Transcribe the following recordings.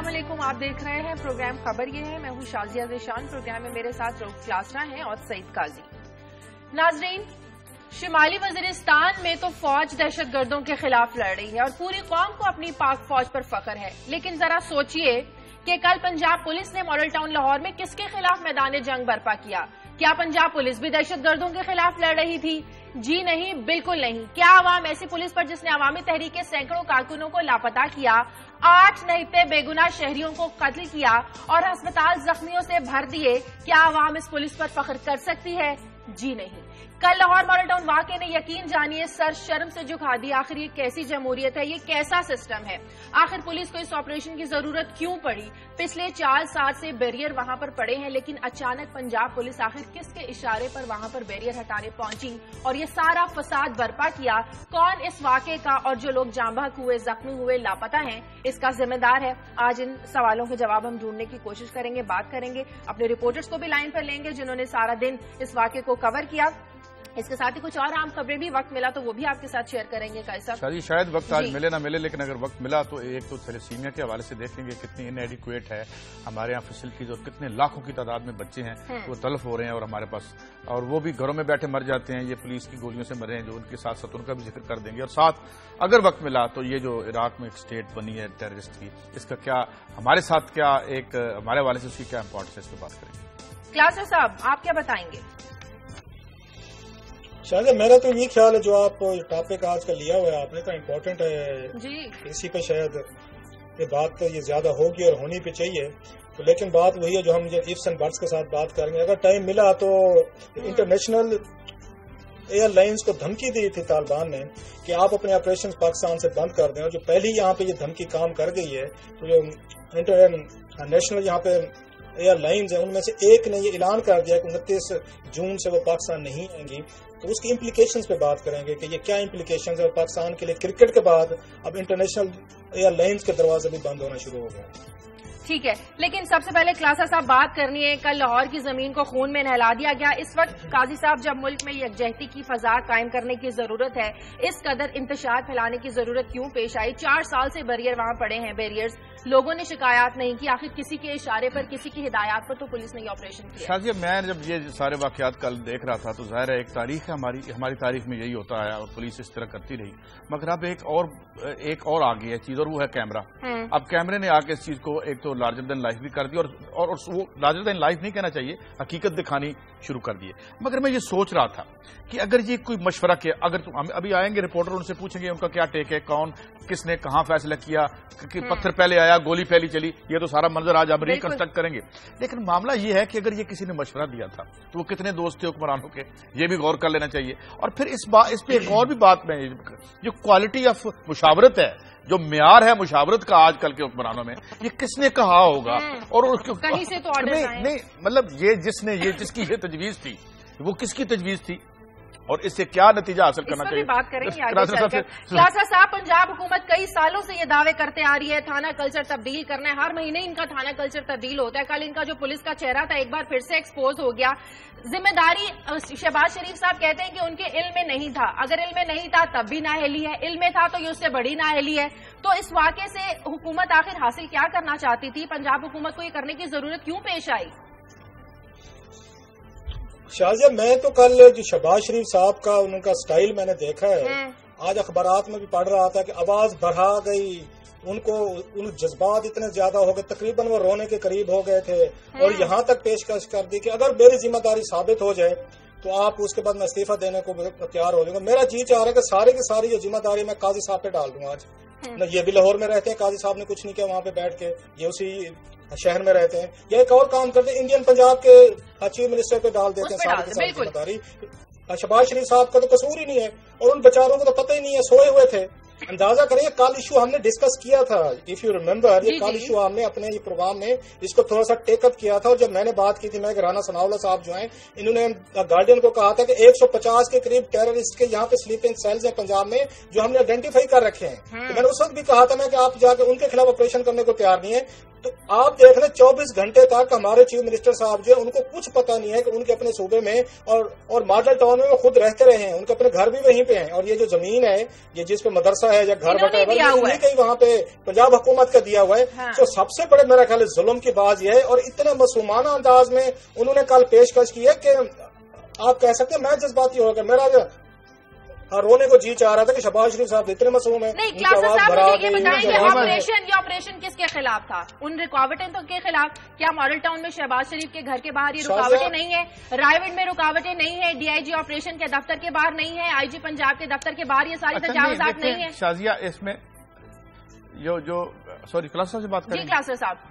अस्सलामुअलैकुम, आप देख रहे हैं प्रोग्राम खबर ये है। मैं हूं शाजिया ज़ेशान। प्रोग्राम में मेरे साथ रऊफ क्लासरा हैं और सईद काजी। नाजरीन, शिमाली वजीरिस्तान में तो फौज दहशतगर्दों के खिलाफ लड़ रही है और पूरी कौम को अपनी पाक फौज पर फख्र है। लेकिन जरा सोचिए कि कल पंजाब पुलिस ने मॉडल टाउन लाहौर में किसके खिलाफ मैदान जंग बर्पा किया? क्या पंजाब पुलिस भी दहशतगर्दों के खिलाफ लड़ रही थी? जी नहीं, बिल्कुल नहीं। क्या अवाम ऐसी पुलिस पर जिसने अवामी तहरीक के सैकड़ों कारकुनों को लापता किया, 8 नहीते बेगुनाह शहरियों को कत्ल किया और अस्पताल जख्मियों से भर दिए, क्या अवाम इस पुलिस पर फख्र कर सकती है? जी नहीं। कल लाहौर मॉडल टाउन वाक़े ने यकीन जानिए सर शर्म से झुका दी। आखिर ये कैसी जमहूरियत है, ये कैसा सिस्टम है? आखिर पुलिस को इस ऑपरेशन की जरूरत क्यों पड़ी? पिछले 4 साल से बैरियर वहां पर पड़े हैं, लेकिन अचानक पंजाब पुलिस आखिर किसके इशारे पर वहां पर बैरियर हटाने पहुंची और ये सारा फसाद बर्पा किया? कौन इस वाक़े का और जो लोग जाँ बहक हुए, जख्मी हुए, लापता हैं, इसका जिम्मेदार है? आज इन सवालों के जवाब हम ढूंढने की कोशिश करेंगे, बात करेंगे। अपने रिपोर्टर्स को भी लाइन पर लेंगे जिन्होंने सारा दिन इस वाक़े को कवर किया। इसके साथ ही कुछ और आम खबरें भी वक्त मिला तो वो भी आपके साथ शेयर करेंगे। कैसा शायद वक्त आज मिले ना मिले, लेकिन अगर वक्त मिला तो एक तो थैलेसीमिया के हवाले से देखेंगे कितनी इनएडिक्वेट है हमारे यहाँ फैसिलिटीज और कितने लाखों की तादाद में बच्चे हैं वो तलफ हो रहे हैं और हमारे पास, और वो भी घरों में बैठे मर जाते हैं। ये पुलिस की गोलियों से मरे हैं जो उनके साथ साथ उनका भी जिक्र कर देंगे। और साथ अगर वक्त मिला तो ये जो इराक में एक स्टेट बनी है टेररिस्ट की, इसका क्या हमारे साथ क्या एक हमारे हवाले से उसकी क्या इंपॉर्टेंस है, इस पर बात करेंगे। क्लासर साहब, आप क्या बताएंगे? शायद मेरा तो ये ख्याल है जो आप टॉपिक आज का लिया हुआ है आपने का इम्पोर्टेंट है जी। इसी पे शायद ये बात तो ये ज्यादा होगी और होनी भी चाहिए। तो लेकिन बात वही है जो हम ये इफ्स एंड बट्स के साथ बात करेंगे। अगर टाइम मिला तो इंटरनेशनल एयरलाइंस को धमकी दी थी तालिबान ने कि आप अपने ऑपरेशन पाकिस्तान से बंद कर दें, और जो पहली यहाँ पे ये धमकी काम कर गई है तो जो इंटरनेशनल यहाँ पे एयरलाइंस है उनमें से एक ने ये ऐलान कर दिया कि 29 जून से वो पाकिस्तान नहीं आएंगी। तो उसकी इम्प्लीकेशंस पे बात करेंगे कि ये क्या इम्प्लीकेशंस है। और पाकिस्तान के लिए क्रिकेट के बाद अब इंटरनेशनल एयरलाइंस के दरवाजे भी बंद होना शुरू हो गए। ठीक है, लेकिन सबसे पहले क्लासर साहब बात करनी है, कल लाहौर की जमीन को खून में नहला दिया गया। इस वक्त काजी साहब जब मुल्क में यकजहती की फजा कायम करने की जरूरत है, इस कदर इंतशार फैलाने की जरूरत क्यों पेश आई? 4 साल से बैरियर वहां पड़े हैं, बैरियर्स, लोगों ने शिकायत नहीं की। आखिर किसी के इशारे पर, किसी की हिदायत पर तो पुलिस ने ये ऑपरेशन किया। शाजिया, मैं जब ये सारे वाकयात कल देख रहा था तो जाहिर है एक तारीख है हमारी तारीख में यही होता है और पुलिस इस तरह करती रही। मगर अब एक और आ गई है चीज, और वो है कैमरा। अब कैमरे ने आके इस चीज को एक तो लार्जर देन लाइफ भी कर दी और वो लार्जर देन लाइफ नहीं कहना चाहिए, हकीकत दिखानी शुरू कर दिए। मगर मैं ये सोच रहा था कि अगर ये कोई मशवरा किया, अगर हम अभी आएंगे रिपोर्टर उनसे पूछेंगे उनका क्या टेक है, कौन किसने कहां फैसला किया, कि पत्थर पहले आया गोली पहली चली, ये तो सारा मंजर आज हम रिकंस्ट्रक्ट करेंगे। लेकिन मामला ये है कि अगर ये किसी ने मशवरा दिया था तो वो कितने दोस्त थे हुक्मरानों के, ये भी गौर कर लेना चाहिए। और फिर इस पे एक और भी बात में, जो क्वालिटी ऑफ मुशावरत है, जो म्यार है मुशावरत का आजकल के हुक्मरानों में, ये किसने कहा होगा? और उसके कहीं से तो नहीं मतलब जिसकी ये तजवीज थी वो किसकी तजवीज थी और इससे क्या नतीजा हासिल करना चाहिए, बात करेंगे आगे चलकर। क्लासर साहब, पंजाब हुकूमत कई सालों से ये दावे करते आ रही है थाना कल्चर तब्दील करना है, हर महीने इनका थाना कल्चर तब्दील होता है। कल इनका जो पुलिस का चेहरा था एक बार फिर से एक्सपोज हो गया। जिम्मेदारी शहबाज शरीफ साहब कहते हैं कि उनके इल्म में नहीं था। अगर इल्म में नहीं था तब भी नाअहली है, इल्म में था तो ये उससे बड़ी नाअहली है। तो इस वाक़े से हुकूमत आखिर हासिल क्या करना चाहती थी? पंजाब हुकूमत को ये करने की जरूरत क्यों पेश आई? शाजिया, मैं तो कल जो शहबाज शरीफ साहब का उनका स्टाइल मैंने देखा है, आज अखबारात में भी पढ़ रहा था कि आवाज बढ़ा गई, उन जज्बात इतने ज्यादा हो गए, तकरीबन वो रोने के करीब हो गए थे। और यहाँ तक पेशकश कर दी कि अगर मेरी जिम्मेदारी साबित हो जाए तो आप उसके बाद मैं इस्तीफा देने को तैयार हो जाऊंगा। मेरा जी चाह रहा है कि सारी की सारी ये जिम्मेदारी मैं काजी साहब पे डाल दूंगा। आज न ये भी लाहौर में रहते हैं, काजी साहब ने कुछ नहीं किया वहां पे बैठ के, ये उसी शहर में रहते हैं, या एक और काम करते हैं, इंडियन पंजाब के चीफ मिनिस्टर पे डाल देते हैं सारी की सारी जिम्मेदारी। शहबाज शरीफ साहब का तो कसूर ही नहीं है और उन बेचारों को तो पता ही नहीं है, सोए हुए थे। अंदाजा करिए, कल इशू हमने डिस्कस किया था, इफ यू रिमेम्बर, ये कल इशू हमने अपने ये प्रोग्राम में इसको थोड़ा सा टेकअप किया था। और जब मैंने बात की थी, मैं राना सनाउल्लाह साहब जो हैं, इन्होंने गार्डियन को कहा था कि 150 के करीब टेररिस्ट के यहाँ पे स्लीपिंग सेल्स हैं पंजाब में जो हमने आइडेंटिफाई कर रखे हैं। तो मैंने उस वक्त भी कहा था मैं कि आप जाकर उनके खिलाफ ऑपरेशन करने को तैयार नहीं है। तो आप देख लें 24 घंटे तक हमारे चीफ मिनिस्टर साहब जो उनको कुछ पता नहीं है कि उनके अपने सूबे में और मॉडल टाउन में वो खुद रहते रहे हैं, उनके अपने घर भी वहीं पे हैं, और ये जो जमीन है ये जिस पे मदरसा है या घर बटा है कहीं वहाँ पे पंजाब हुकूमत का दिया हुआ है। हाँ। तो सबसे बड़े मेरा ख्याल जुल्म की बात यह है, और इतने मासूमाना अंदाज में उन्होंने कल पेशकश की है कि आप कह सकते हैं मैं जज्बाती हो गया, मेरा रोने को जी चाह रहा था कि शहबाज शरीफ साहब इतने मासूम है। नहीं क्लास साहब ये बताएंगे ये ऑपरेशन किसके खिलाफ था? उन रुकावटें तो के खिलाफ? क्या मॉडल टाउन में शहबाज शरीफ के घर के बाहर ये रुकावटें नहीं है? रायविंड में रुकावटें नहीं है? डीआईजी ऑपरेशन के दफ्तर के बाहर नहीं है? आईजी पंजाब के दफ्तर के बाहर ये सारी तजावुज़ात नहीं है? शाजिया इसमें जो सॉरी क्लास से बात करें। जी क्लास साहब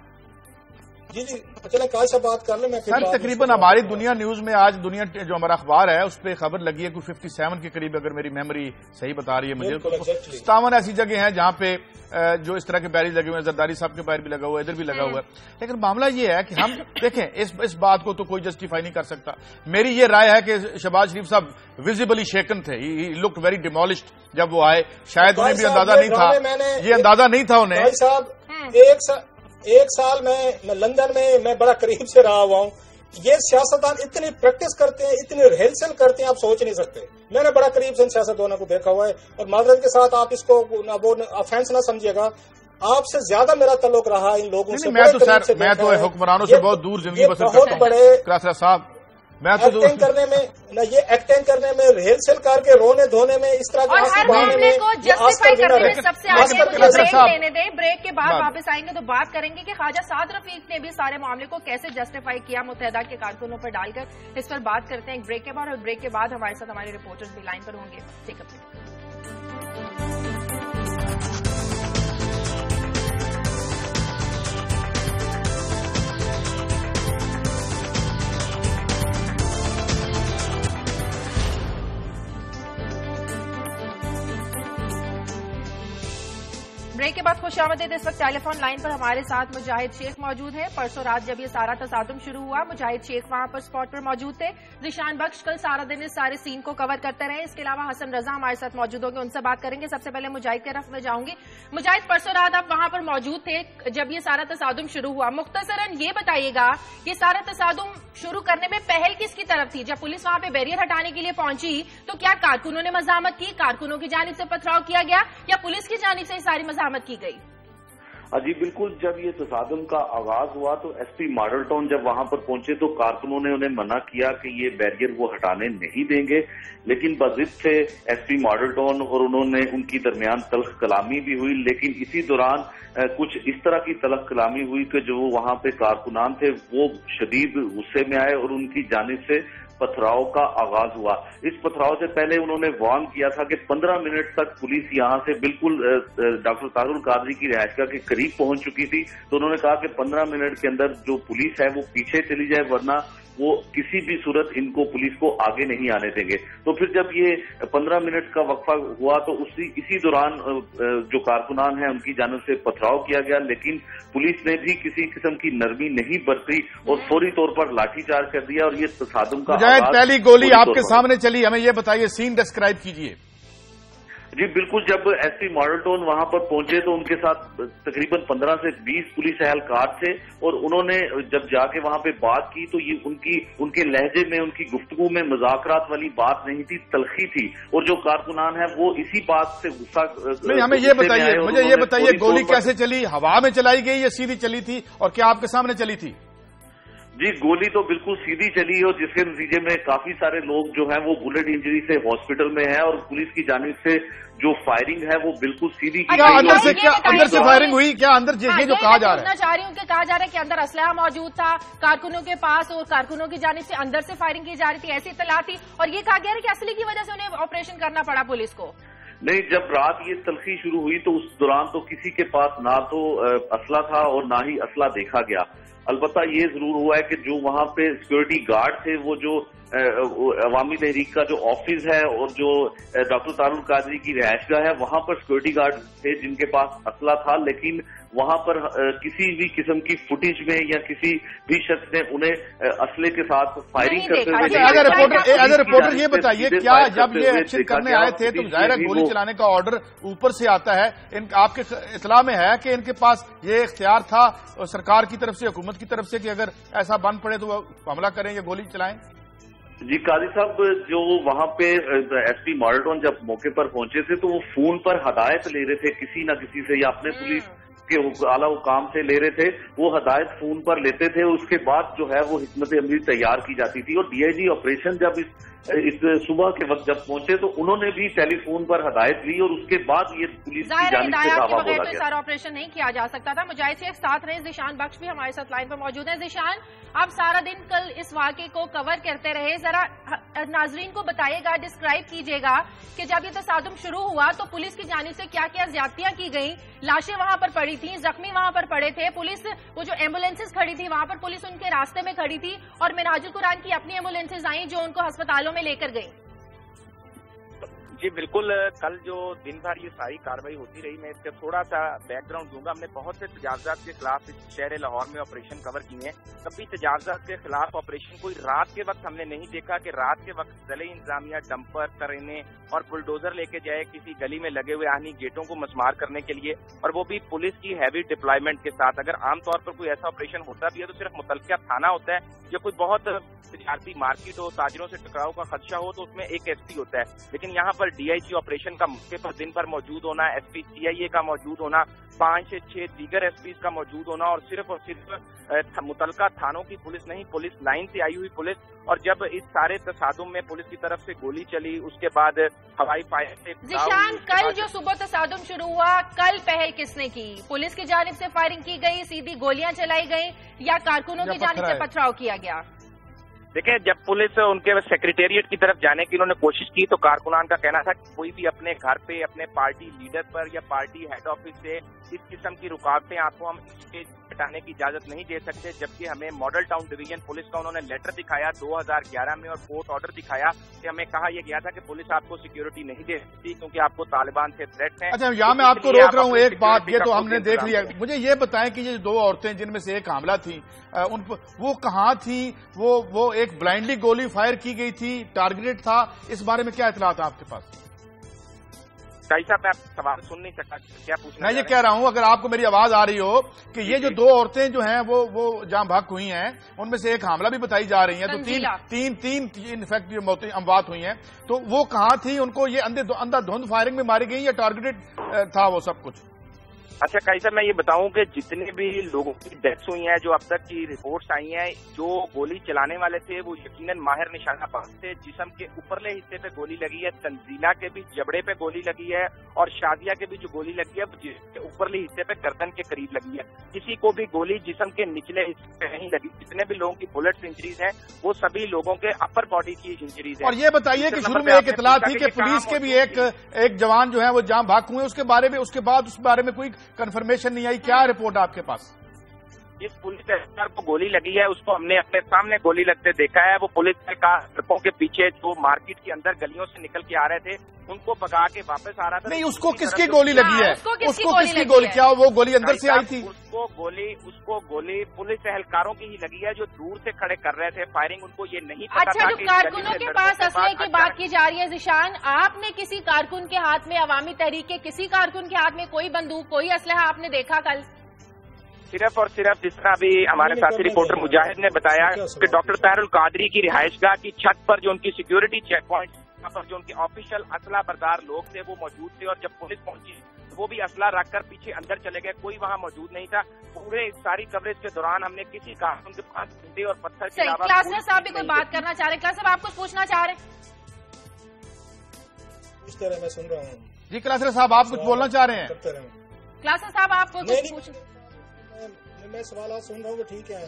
जी चले कल से बात कर ले। मैं सर तकरीबन हमारी दुनिया न्यूज में आज दुनिया जो हमारा अखबार है उस पर खबर लगी है कि 57 के करीब, अगर मेरी मेमोरी सही बता रही है मुझे, 57 ऐसी जगह हैं जहां पे जो इस तरह के बैरिज लगे हुए हैं। जरदारी साहब के बाहर भी लगा हुआ है, इधर भी लगा हुआ है। लेकिन मामला ये है कि हम देखें इस बात को तो कोई जस्टिफाई नहीं कर सकता। मेरी ये राय है कि शहबाज शरीफ साहब विजिबली शेकन थे, ही लुक्ड वेरी डिमोलिश्ड जब वो आए। शायद उन्हें भी अंदाजा नहीं था, ये अंदाजा नहीं था उन्हें। भाई साहब एक साल में लंदन में मैं बड़ा करीब से रहा हुआ हूँ। ये सियासतदान इतनी प्रैक्टिस करते हैं, इतनी रिहर्सल करते हैं, आप सोच नहीं सकते। मैंने बड़ा करीब से इन सियासतदानों को देखा हुआ है, और माजरत के साथ आप इसको ऑफेंस ना समझिएगा, आपसे ज्यादा मेरा ताल्लुक रहा इन लोगों से। मैं तो हुक्मरानों से बहुत दूर जिंदगी बसर करता हूं क्रासरा साहब। मैं तो एक्टिंग करने में न ये एक्टिंग करने में, रिहर्सल करके रोने धोने में, इस तरह और हर मामले को जस्टिफाई करने में सबसे आगे ब्रेक लेने दें। ब्रेक के बाद वापस आएंगे तो बात करेंगे कि ख्वाजा साद रफीक ने भी सारे मामले को कैसे जस्टिफाई किया मुत्तहिदा के कारकुनों पर डालकर। इस पर बात करते हैं एक ब्रेक के बाद, और ब्रेक के बाद हमारे साथ हमारे रिपोर्टर्स भी लाइन पर होंगे। Take a break. ब्रेक के बाद खुशामदीद। इस वक्त टेलीफोन लाइन पर हमारे साथ मुजाहिद शेख मौजूद है। परसों रात जब ये सारा तसादुम शुरू हुआ, मुजाहिद शेख वहां पर स्पॉट पर मौजूद थे। जिशान बख्श कल सारा दिन इस सारे सीन को कवर करते रहे। इसके अलावा हसन रजा हमारे साथ मौजूद होंगे, उनसे बात करेंगे। सबसे पहले मुजाहिद की तरफ में जाऊंगी। मुजाहिद, परसों रात आप वहां पर मौजूद थे जब ये सारा तसादुम शुरू हुआ। मुख्तसरन ये बताइएगा ये सारा तसादुम शुरू करने में पहल किसकी तरफ थी? जब पुलिस वहां पे बैरियर हटाने के लिए पहुंची तो क्या कारकुनों ने मजामत की, कारकुनों की जानिब से पथराव किया गया, या पुलिस की जानिब से सारी मजामत की गई? जी बिल्कुल, जब ये तसादुम का आगाज हुआ तो एसपी मॉडल टाउन जब वहां पर पहुंचे तो कारकुनों ने उन्हें मना किया कि ये बैरियर वो हटाने नहीं देंगे, लेकिन बज़िद थे एसपी मॉडल टाउन और उन्होंने उनकी दरमियान तल्ख कलामी भी हुई। लेकिन इसी दौरान कुछ इस तरह की तल्ख कलामी हुई कि जो वहां पे कारकुनान थे वो शदीद गुस्से में आए और उनकी जानिब से पथराव का आगाज हुआ। इस पथराव से पहले उन्होंने वार्न किया था कि 15 मिनट तक पुलिस यहां से बिल्कुल डॉक्टर तारुल कादरी की रिहायशगाह के करीब पहुंच चुकी थी। तो उन्होंने कहा कि 15 मिनट के अंदर जो पुलिस है वो पीछे चली जाए, वरना वो किसी भी सूरत इनको पुलिस को आगे नहीं आने देंगे। तो फिर जब ये 15 मिनट का वक्फा हुआ तो इसी दौरान जो कारकुनान है उनकी जानिब से पथराव किया गया, लेकिन पुलिस ने भी किसी किस्म की नरमी नहीं बरती और फौरी तौर पर लाठीचार्ज कर दिया। और ये तसादुम का पहली गोली आपके सामने चली, हमें ये बताइए, सीन डिस्क्राइब कीजिए। जी बिल्कुल, जब एसपी मॉडल टाउन वहां पर पहुंचे तो उनके साथ तकरीबन 15 से 20 पुलिस एहलकार थे और उन्होंने जब जाके वहां पे बात की तो ये उनके लहजे में, उनकी गुफ्तगू में मुज़ाकरात वाली बात नहीं थी, तलखी थी। और जो कारकुनान है वो इसी बात से गुस्सा। नहीं, हमें ये बताइए, मुझे ये बताइए, गोली कैसे चली? हवा में चलाई गई या सीधी चली थी, और क्या आपके सामने चली थी? जी गोली तो बिल्कुल सीधी चली और जिसके नतीजे में काफी सारे लोग जो हैं वो बुलेट इंजरी से हॉस्पिटल में हैं और पुलिस की जानिब से जो फायरिंग है वो बिल्कुल सीधी की। अंदर से फायरिंग हुई क्या? अंदर ये जो कहा जा रहा है, चाह रही हूँ कि कहा जा रहा है कि अंदर असलहा मौजूद था कारकुनों के पास और कारकुनों की जानिब से अंदर से फायरिंग की जा रही थी, ऐसी इत्तला थी। और ये कहा गया है कि असली की वजह से उन्हें ऑपरेशन करना पड़ा पुलिस को। नहीं, जब रात ये तलखी शुरू हुई तो उस दौरान तो किसी के पास ना तो असला था और ना ही असला देखा गया। अलबत्ता ये जरूर हुआ है कि जो वहां पे सिक्योरिटी गार्ड थे, वो जो अवामी तहरीक का जो ऑफिस है और जो डॉक्टर तारुल कादरी की रिहायशगाह है, वहां पर सिक्योरिटी गार्ड थे जिनके पास असला था, लेकिन वहां पर किसी भी किस्म की फुटेज में या किसी भी शख्स ने उन्हें असले के साथ फायरिंग करते हुए। अगर रिपोर्टर ये बताइए, क्या जब ये एक्शन करने आए थे तो जाहिर है गोली چلانے کا آرڈر اوپر سے آتا ہے، آپ کے اطلاع میں ہے کہ ان کے پاس یہ اختیار تھا سرکار کی طرف سے، حکومت کی طرف سے، کہ اگر ایسا بن پڑے تو وہ حملہ کریں یا گولی چلائیں؟ جی قاضی صاحب، جو وہاں پہ ایس پی ماڈل ٹاؤن جب موقع پر پہنچے تھے تو وہ فون پر ہدایت لے رہے تھے کسی نہ کسی سے، یا اپنے پولیس کے اعلیٰ حکام سے لے رہے تھے، وہ ہدایت فون پر لیتے تھے، اس کے بعد جو ہے وہ حکمت عملی تیار کی جاتی تھی۔ اور ڈی آئی جی آپریشن جب اس صبح کے وقت جب پہنچے تو انہوں نے بھی ٹیلی فون پر ہدایت لی، اور اس کے بعد یہ پولیس کی جانب سے دعویٰ بولا گیا۔ سارا آپریشن نہیں کیا جا سکتا تھا۔ مجاہد شیخ ساتھ رہے، ذیشان بخش بھی ہمارے ساتھ لائن پر موجود ہیں۔ ذیشان، آپ سارا دن کل اس واقعے کو کور کرتے رہے، ذرا ناظرین کو بتائیے گا، ڈسکرائب کیجیے گا کہ جب یہ تصادم شروع ہوا تو پولیس کی جانب سے کیا کیا زیادتیاں کی گئیں، لاشیں وہاں پر پڑی تھیں، زخمی وہاں پر پڑے تھے، پولیس وہ جو ایمبولینسز کھڑی تھی وہاں پر پولیس ان کے راستے میں کھڑی تھی، اور منہاج القرآن کی اپنی ایمبولینسز آئیں جو ان کو ہسپتالوں میں لے کر گئیں۔ جی بالکل، کل جو دن بھر یہ ساری کاروائی ہوتی رہی، میں اس کا تھوڑا سا بیک گراؤنڈ دوں گا۔ ہم نے بہت سے تجاوزات کے خلاف شہر لاہور میں آپریشن کور کیے ہیں، کبھی تجاوزات کے خلاف آپریشن کوئی رات کے وقت ہم نے نہیں دیکھا کہ رات کے وقت ضلعی انتظامیہ ڈمپر، ٹرینے اور بلڈوزر لے کے جائے کسی گلی میں لگے ہوئے آہنی گیٹوں کو مسمار کرنے کے لیے، اور وہ بھی پولیس کی ہیوی ڈپلائمنٹ کے ساتھ۔ اگر عام طور پر کوئی ایسا آپریشن ہوتا بھی ہے تو صرف متعلقہ تھانہ ہوتا ہے، یا کوئی بہت تجارتی مارکیٹ ہو، تاجروں سے ٹکراؤ کا خدشہ ہو تو اس میں ایک ایس پی ہوتا ہے، لیکن یہاں پر ڈی آئی جی آپریشن کا موقع پر دن پر موجود ہونا، ایس پی سی آئی اے کا موجود ہونا، 5 سے 6 دیگر ایس پیز کا موجود ہونا، اور صرف متعلقہ تھانوں کی پولیس نہیں، پولیس لائن سے آئی ہوئی پولیس۔ اور جب اس سارے تصادم میں پولیس کی طرف سے گولی چلی، اس کے بعد ہوائی فائر سے ذیشان، کل جو صبح تصادم شروع ہوا، کل پہل کس نے کی؟ پولیس کی جانب سے فائرنگ کی گئی، سیدھی گولیاں چلائی گئیں، یا کارکنوں کی جانب سے پتھراؤ کیا گیا؟ دیکھیں، جب پولیس ان کے سیکریٹریٹ کی طرف جانے کی انہوں نے کوشش کی تو کارکنان کا کہنا تھا کہ کوئی بھی اپنے گھر پہ اپنے پارٹی لیڈر پر یا پارٹی ہیڈ آفس سے اس قسم کی رکاوٹیں آپ کو ہم اسٹیج ہٹانے کی اجازت نہیں دے سکتے، جبکہ ہمیں ماڈل ٹاؤن ڈویژن پولیس کا انہوں نے لیٹر دکھایا 2011 میں، اور کورٹ آرڈر دکھایا کہ ہمیں کہا یہ گیا تھا کہ پولیس آپ کو سیکیورٹی نہیں دے سکتی کیونکہ آپ کو طالبان سے تھریٹ ہے۔ اچھا، یہاں میں آپ کو روک رہا ہوں، ایک بات یہ تو ہم نے دیکھ لیا، مجھے یہ بتائیں کہ یہ 2 عورتیں جن میں سے ایک حاملہ تھیں، وہ کہاں تھیں؟ وہ ایک بلائنڈلی گولی فائر کی گئی تھی، ٹارگیٹ تھا، اس بارے میں کیا اطلاعات آپ کے پاس؟ صاحب میں سوال سن نہیں سکا، کیا پوچھنا؟ میں یہ کہہ رہا ہوں اگر آپ کو میری آواز آ رہی ہو کہ یہ جو 2 عورتیں جو ہیں وہ جہاں بھاگ ہوئی ہیں، ان میں سے ایک حاملہ بھی بتائی جا رہی ہیں، تو تین انفیکٹ اموات ہوئی ہیں، تو وہ کہاں تھی؟ ان کو یہ اندھا دھند فائرنگ میں ماری گئی یا ٹارگیٹڈ تھا وہ سب کچھ؟ اچھا قاضی صاحب، میں یہ بتاؤں کہ جتنے بھی لوگوں کی ڈیتھس ہوئی ہیں، جو اب تک کی رپورٹس آئی ہیں، جو گولی چلانے والے تھے وہ یقیناً ماہر نشانہ باز تھے، جسم کے اوپرلے حصے پہ گولی لگی ہے، تنزیلہ کے بھی جبڑے پہ گولی لگی ہے، اور شادیہ کے بھی جو گولی لگی ہے جسم کے اوپرلے حصے پہ گردن کے قریب لگی ہے۔ کسی کو بھی گولی جسم کے نچلے حصے پہ نہیں لگی۔ جتنے بھی لوگوں کی بلٹ انجریز ہیں وہ سبھی لوگوں کے اپر باڈی کی انجریز ہیں۔ اور یہ بتائیے کہ شروع میں ایک اطلاع تھی کہ پولیس کے بھی ایک جوان جو ہے وہ جہاں بھاگ ہوئے، اس کے بارے میں اس کے بعد اس بارے میں کوئی کنفرمیشن نہیں آئی، کیا رپورٹ آپ کے پاس؟ جس پولیس اہلکار کو گولی لگی ہے اس کو ہم نے اپنے سامنے گولی لگتے دیکھا ہے، وہ پولیس اہلکار سڑکوں کے پیچھے جو مارکیٹ کے اندر گلیوں سے نکل کے آ رہے تھے ان کو بگا کے واپس آ رہا تھا۔ نہیں، اس کو کس کی گولی لگی ہے؟ اس کو کس کی گولی؟ کیا وہ گولی اندر سے آئی تھی؟ اس کو گولی پولیس اہلکاروں کی ہی لگی ہے جو دور سے کھڑے کر رہے تھے فائرنگ، ان کو یہ نہیں پتا تھا۔ اچھا، جو کارکنوں کے پاس اسلحے کی بات کی جا رہی ہے ذیشان، آپ نے کسی کارکن کے ہاتھ میں، عوامی تحریک کے کسی کارکن کے ہاتھ میں کوئی بندوق، کوئی اسلحہ آپ نے دیکھا کل؟ صرف اور صرف جس طرح ابھی ہمارے ساتھی رپورٹر مجاہد نے بتایا کہ ڈاکٹر طاہر القادری کی رہائش گاہ کی چھت پر جو ان کی سیکیورٹی چیک پوائنٹ پر جو ان کے آفیشیل اسلحہ بردار لوگ تھے وہ موجود تھے، اور جب پولیس پہنچی وہ بھی اسلحہ رکھ کر پیچھے اندر چلے گئے، کوئی وہاں موجود نہیں تھا۔ پورے ساری کوریج کے دوران ہم نے کسی کارکن کے پاس ڈنڈے اور پتھر کے علاوہ کلاسر صاحب بھی کوئی بات کرنا چاہ رہے ہیں؟ کلاسر آپ کچھ پوچھنا چاہ رہے ہیں؟ اس طرح میں سن رہا ہوں جی کلاسر صاحب، آپ کچھ بولنا چاہ رہے ہیں؟ کلاسر صاحب آپ کو کچھ پوچھنا؟ میں سوالات سن رہا ہوں وہ ٹھیک ہے،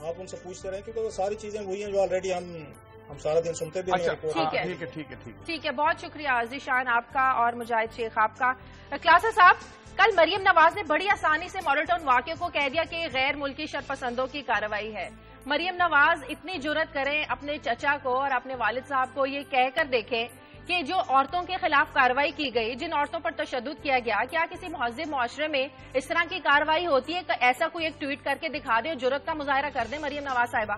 آپ ان سے پوچھتے رہیں کیونکہ وہ ساری چیزیں وہی ہیں جو آلریڈی ہم سارا دن سنتے بھی ہیں۔ ٹھیک ہے، بہت شکریہ ذیشان آپ کا اور مجاہد شیخ آپ کا۔ کلاسر صاحب، کل مریم نواز نے بڑی آسانی سے ماڈل ٹاؤن واقعے کو کہہ دیا کہ غیر ملکی شرپسندوں کی کارروائی ہے۔ مریم نواز اتنی جرأت کریں اپنے چچا کو اور اپنے والد صاحب کو یہ کہہ کر دیکھیں کہ جو عورتوں کے خلاف کارروائی کی گئی، جن عورتوں پر تشدد کیا گیا، کیا کسی مہذب معاشرے میں اس طرح کی کارروائی ہوتی ہے؟ ایسا کوئی ایک ٹویٹ کر کے دکھا دیں اور جرأت کا مظاہرہ کر دیں مریم نواز صاحبہ۔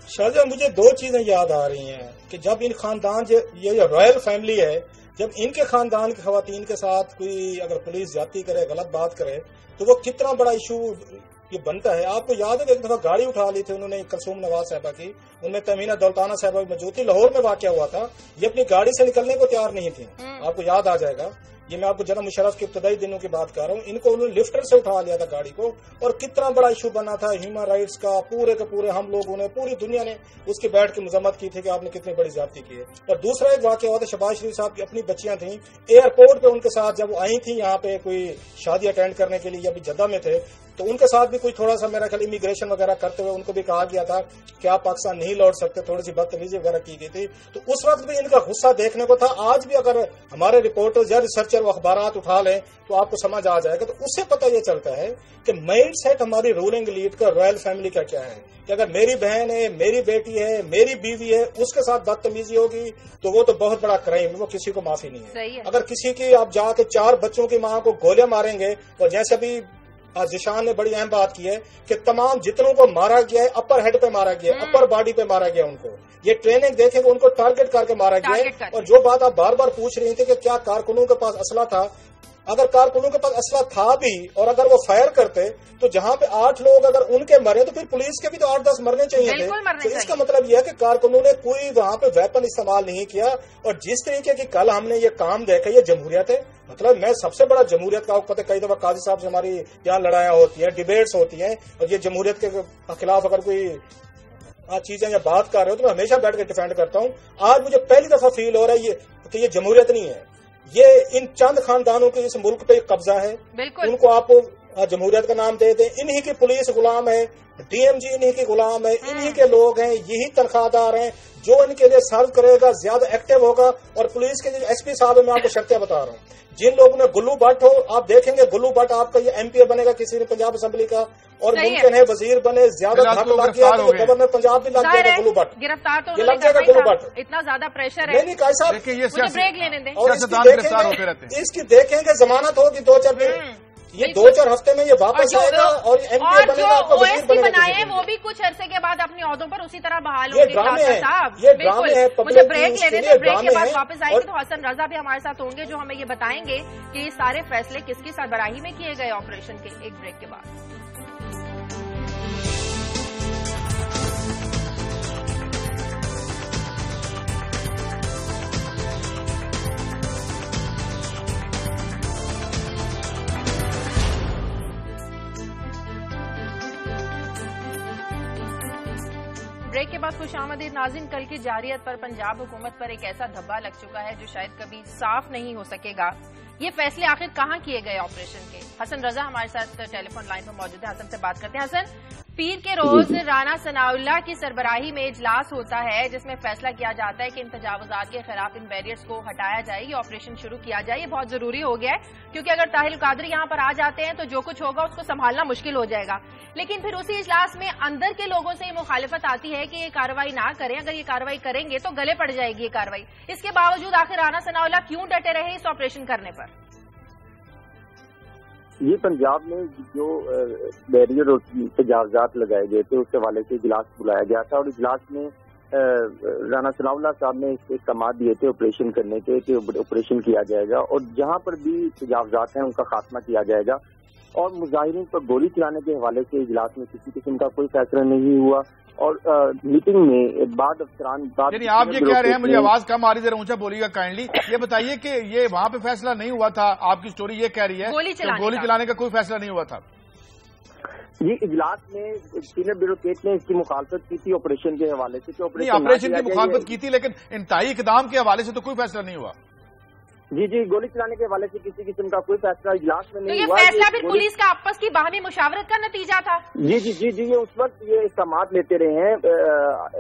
شاہجہاں، مجھے 2 چیزیں یاد آ رہی ہیں کہ جب ان خاندان یہ رائل فیملی ہے، जब इनके खानदान की खवातीन के साथ कोई अगर पुलिस ज्यादती करे, गलत बात करे, तो वो कितना बड़ा इशू ये बनता है। आपको याद है कि एक दफा गाड़ी उठा ली थी उन्होंने कलसूम नवाज साहबा की, उनमें तमीना दौलताना साहबा मौजूद थी, लाहौर में वाकया हुआ था, ये अपनी गाड़ी से निकलने को तैयार नहीं थी। आपको याद आ जाएगा, ये मैं आपको जनाब मुशर्रफ के इब्तदाई दिनों की बात कर रहा हूँ। इनको उन्होंने लिफ्टर से उठा लिया था गाड़ी को, और कितना बड़ा इशू बना था ह्यूमन राइट्स का, पूरे के पूरे हम लोगों ने, पूरी दुनिया ने उसकी बैठ के मजम्मत की थी कि आपने कितनी बड़ी ज्यादती की है। और दूसरा एक वाकया हुआ था, शहबाज शरीफ साहब की अपनी बच्चियां थी एयरपोर्ट पे, उनके साथ जब वो आई थी यहाँ पे कोई शादी अटेंड करने के लिए, अभी जद्दा में थे, तो उनके साथ भी कोई थोड़ा सा मेरा ख्याल इमिग्रेशन वगैरह करते हुए उनको भी कहा गया था कि आप पाकिस्तान नहीं लौट सकते, थोड़ी सी बदतमीजी वगैरह की गई थी। तो उस वक्त भी इनका गुस्सा देखने को था। आज भी अगर हमारे रिपोर्टर्स या रिसर्चर अखबारात उठा लें तो आपको समझ आ जाएगा। तो उससे पता ये चलता है कि माइंड सेट हमारी रूलिंग लीड का, रॉयल फैमिली का क्या है कि अगर मेरी बहन है, मेरी बेटी है, मेरी बीवी है, उसके साथ बदतमीजी होगी तो वो तो बहुत बड़ा क्राइम है, वो किसी को माफी नहीं है। अगर किसी की आप जाके 4 बच्चों की मां को गोलियां मारेंगे, और जैसे भी जिशान ने बड़ी अहम बात की है कि तमाम जितनों को मारा गया है अपर हेड पे मारा गया है, अपर बॉडी पे मारा गया, उनको ये ट्रेनिंग देखेंगे, उनको टारगेट करके मारा गया है। और जो बात आप बार बार पूछ रही थी कि क्या कारकुनों के पास असला था, अगर कारकुनों के पास असला था भी और अगर वो फायर करते तो जहां पे 8 लोग अगर उनके मरे तो फिर पुलिस के भी तो 8-10 मरने चाहिए थे। तो इसका मतलब यह है कि कारकुनों ने कोई वहां पे वेपन इस्तेमाल नहीं किया। और जिस तरीके की कल हमने ये काम देखा, ये जमहूरियत है। मतलब मैं सबसे बड़ा जमहूरियत का, आपको पता है कई दफा काजी साहब से हमारी यहाँ लड़ाइयां होती हैं, डिबेट्स होती हैं, और ये जमहूरियत के खिलाफ अगर कोई चीजें या बात कर रहे हो तो मैं हमेशा बैठ के डिफेंड करता हूँ। आज मुझे पहली दफा फील हो रहा है ये जमहूरियत नहीं है, ये इन चंद खानदानों के इस मुल्क पे कब्जा है। उनको आप जमहूरियत का नाम दे दें। इन्हीं की पुलिस गुलाम है, डीएमजी इन्हीं की गुलाम है, इन्हीं के लोग हैं, यही तनख्वाहदार हैं। जो इनके लिए सर्व करेगा ज्यादा एक्टिव होगा। और पुलिस के जो एसपी साहब है, मैं आपको शर्तें बता रहा हूँ, जिन लोगों ने गुल्लू भट्ट हो, आप देखेंगे गुल्लू भट्ट आपका ये एमपी बनेगा किसी ने पंजाब असेंबली का, और मुमकिन है वजीर बने, ज्यादा धक लग गया तो गवर्नर पंजाब भी लग जाएगा गुल्लू भट्ट, गिरफ्तार तो लग जाएगा गुल्लू भट्ट। इतना ज्यादा प्रेशर है। नहीं कैसा, ब्रेक लेने दें। और इसकी देखेंगे जमानत होगी 2-4 दिन, ये 2-4 हफ्ते में ये वापस आएगा और एमपी बनेगा, आपका वजीर बनेगा। बनाए हैं वो भी कुछ अरसे के बाद अपनी ओहदों पर उसी तरह बहाल होंगे। ये ड्रामे है। मुझे ब्रेक लेने दें, ब्रेक के बाद वापस आएंगे तो हसन रजा भी हमारे साथ होंगे जो हमें ये बताएंगे कि ये सारे फैसले किसकी सरबराही में किए गए ऑपरेशन के। एक ब्रेक के बाद ब्रेक के बाद खुशामदीद नाज़रीन। कल की जारियत पर पंजाब हुकूमत पर एक ऐसा धब्बा लग चुका है जो शायद कभी साफ नहीं हो सकेगा। ये फैसले आखिर कहां किए गए ऑपरेशन के? हसन रजा हमारे साथ टेलीफोन लाइन पर मौजूद है, हसन से बात करते हैं। हसन, पीर के रोज राना सनाउल्लाह की सरबराही में इजलास होता है जिसमें फैसला किया जाता है कि इन तजावुजात के खिलाफ इन बैरियर्स को हटाया जाए, ये ऑपरेशन शुरू किया जाए। ये बहुत जरूरी हो गया है क्योंकि अगर ताहिल कादरी यहां पर आ जाते हैं तो जो कुछ होगा उसको संभालना मुश्किल हो जाएगा। लेकिन फिर उसी इजलास में अंदर के लोगों से ये मुखालिफत आती है कि ये कार्रवाई ना करें, अगर ये कार्रवाई करेंगे तो गले पड़ जाएगी ये कार्रवाई। इसके बावजूद आखिर राना सनाउल्लाह क्यों डटे रहे इस ऑपरेशन करने पर? ये पंजाब में जो बैरियर और तजावजात लगाए गए थे उसके हवाले से इजलास बुलाया गया था और इजलास में राना सनाउल्लाह साहब ने अहकाम दिए थे ऑपरेशन करने के कि ऑपरेशन किया जाएगा और जहां पर भी तजावजात हैं उनका खात्मा किया जाएगा। और मुजाहिरीन पर गोली चलाने के हवाले से इजलास में किसी किस्म का कोई फैसला नहीं हुआ। और मीटिंग में बाद अफसरान आप ये कह रहे हैं, मुझे आवाज कम आ रही, जरा ऊंचा बोलिएगा काइंडली। ये बताइए कि ये वहां पे फैसला नहीं हुआ था, आपकी स्टोरी ये कह रही है गोली चलाने का कोई फैसला नहीं हुआ था। ये इजलास में सीनियर ब्यूरोक्रेट ने इसकी मुखालफत की थी ऑपरेशन के हवाले से। तो ऑपरेशन की मुखालफत की थी लेकिन इंतहाई इकदाम के हवाले से तो कोई फैसला नहीं हुआ। जी गोली चलाने के हवाले से किसी किस्म का कोई फैसला इजलास में नहीं हुआ। तो ये फैसला फिर पुलिस का आपस की बाहमी मुशावरत का नतीजा था। जी ये उस वक्त ये अहकाम लेते रहे हैं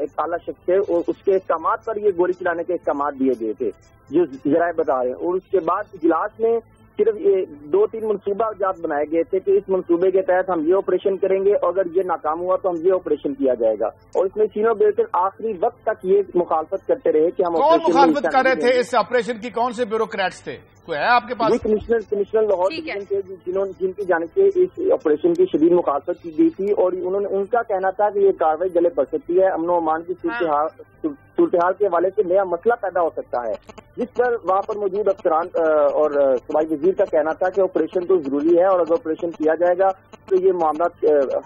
एक आला शख्स है और उसके अहकाम पर ये गोली चलाने के अहकाम दिए गए थे जो जराए बता रहे हैं। और उसके बाद इजलास में सिर्फ ये 2-3 मनसूबा जात बनाए गए थे कि इस मनसूबे के तहत हम ये ऑपरेशन करेंगे और अगर ये नाकाम हुआ तो हम ये ऑपरेशन किया जाएगा। और इसमें सीनियर ब्यूरोक्रेट आखिरी वक्त तक ये मुखालफत करते रहे कि हम कौन मुखालफत कर रहे थे इस ऑपरेशन की? कौन से ब्यूरोक्रेट्स थे? तो है आपके पास? कमिश्नर लाहौर डिवीजन के जिनकी जानिब से इस ऑपरेशन की शदीद मुखालफत की गई थी और उनका कहना था कि ये कार्रवाई गले बढ़ सकती है, अमन अमान की सूरत हाल के हवाले से नया मसला पैदा हो सकता है, जिस पर वहाँ पर मौजूद अफसरान और सूबाई वजीर का कहना था कि ऑपरेशन तो जरूरी है और अगर ऑपरेशन किया जाएगा तो ये मामला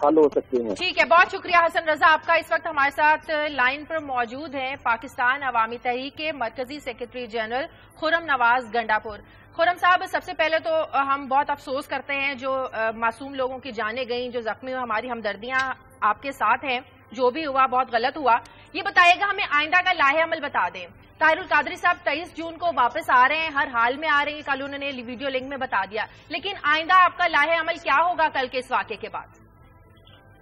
हल हो सकते हैं। ठीक है, बहुत शुक्रिया हसन रजा आपका। इस वक्त हमारे साथ लाइन पर मौजूद हैं पाकिस्तान अवामी तहरीक के मरकजी सेक्रेटरी जनरल खुर्रम नवाज गंडापुर। खुर्रम साहब, सबसे पहले तो हम बहुत अफसोस करते हैं जो मासूम लोगों की जानें गई, जो जख्मी हुए, हमारी हमदर्दियां आपके साथ हैं। जो भी हुआ बहुत गलत हुआ। ये बताइएगा, हमें आइंदा का लाहे अमल बता दें। ताहिरुल कादरी साहब 23 जून को वापस आ रहे हैं, हर हाल में आ रहे हैं, कल उन्होंने वीडियो लिंक में बता दिया, लेकिन आइंदा आपका लाहे अमल क्या होगा कल के इस वाक़े के बाद?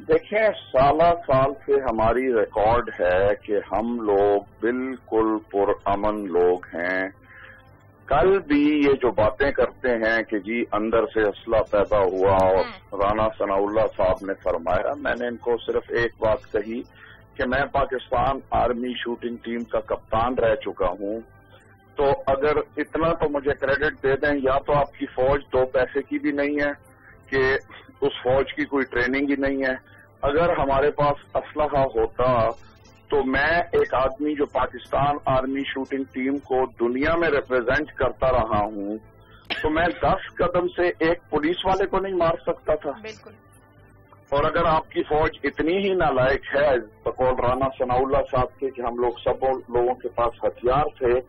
देखें, साल से हमारी रिकॉर्ड है कि हम लोग बिल्कुल पुरअमन लोग हैं। कल भी ये जो बातें करते हैं कि जी अंदर से असला पैदा हुआ और राना सनाउल्लाह साहब ने फरमाया, मैंने इनको सिर्फ एक बात कही कि मैं पाकिस्तान आर्मी शूटिंग टीम का कप्तान रह चुका हूं, तो अगर इतना तो मुझे क्रेडिट दे दें, या तो आपकी फौज 2 पैसे की भी नहीं है कि उस फौज की कोई ट्रेनिंग ही नहीं है। अगर हमारे पास असलहा होता तो मैं एक आदमी जो पाकिस्तान आर्मी शूटिंग टीम को दुनिया में रिप्रेजेंट करता रहा हूं, तो मैं 10 कदम से एक पुलिस वाले को नहीं मार सकता था। बिल्कुल। और अगर आपकी फौज इतनी ही नालायक है बकौल राना सनाउल्लाह साहब के कि हम लोग सब लोगों के पास हथियार थे,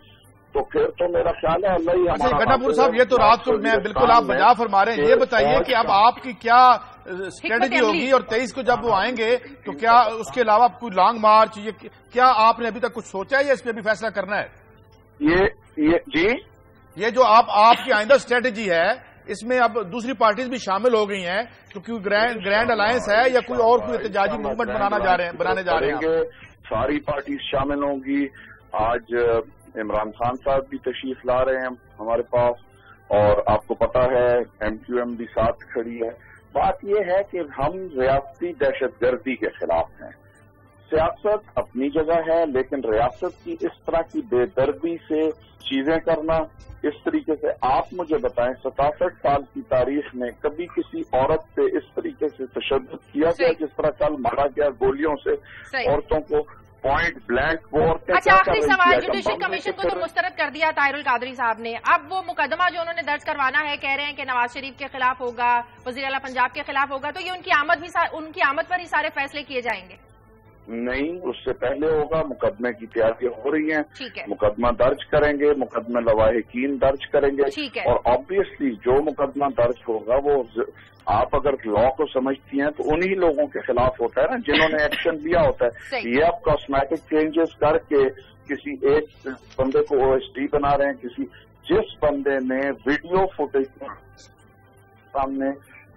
तो फिर तो मेरा ख्याल है अल्लाह ही हमारा। गंडापुर साहब, ये तो रात को मैं बिल्कुल आप बजा फरमा रहे हैं। ये बताइए कि अब आपकी क्या स्ट्रेटेजी होगी और 23 को जब वो आएंगे तो क्या उसके अलावा कोई लॉन्ग मार्च, ये क्या आपने अभी तक कुछ सोचा है या इस पर भी फैसला करना है? ये जो आपकी आइंदा स्ट्रेटेजी है, इसमें अब दूसरी पार्टीज भी शामिल हो गई हैं, क्योंकि ग्रैंड अलायंस है या कोई एहतजाजी मूवमेंट बनाने जा रहे हैं? सारी पार्टीज शामिल होंगी। आज इमरान खान साहब भी तशरीफ ला रहे हैं हमारे पास, और आपको पता है MQM भी साथ खड़ी है। बात यह है कि हम रियासती दहशतगर्दी के खिलाफ हैं। सियासत अपनी जगह है, लेकिन रियासत की इस तरह की बेदर्दी से चीजें करना, इस तरीके से आप मुझे बताएं 67 साल की तारीख में कभी किसी औरत पे इस तरीके से तशद्दुद किया गया जिस तरह कल मारा गया गोलियों से औरतों को, पॉइंट ब्लैंक वो औरतें। अच्छा, आखिरी सवाल, जुडिशल कमीशन को तो मुस्तरद कर दिया ताहिरुल कादरी साहब ने, अब वो मुकदमा जो उन्होंने दर्ज करवाना है, कह रहे हैं कि नवाज शरीफ के खिलाफ होगा, वजीर आला पंजाब के खिलाफ होगा, तो ये उनकी आमद पर ही सारे फैसले किए जाएंगे? नहीं, उससे पहले होगा। मुकदमे की तैयारियां हो रही हैं, ठीक है। मुकदमा दर्ज करेंगे, मुकदमे लवाहिकीन दर्ज करेंगे, ठीक है। और ऑब्वियसली जो मुकदमा दर्ज होगा वो आप अगर लॉ को समझती हैं तो उन्हीं लोगों के खिलाफ होता है ना जिन्होंने एक्शन लिया होता है। ये आप कॉस्मेटिक चेंजेस करके किसी एक बंदे को OSD बना रहे हैं, जिस बंदे ने वीडियो फुटेज सामने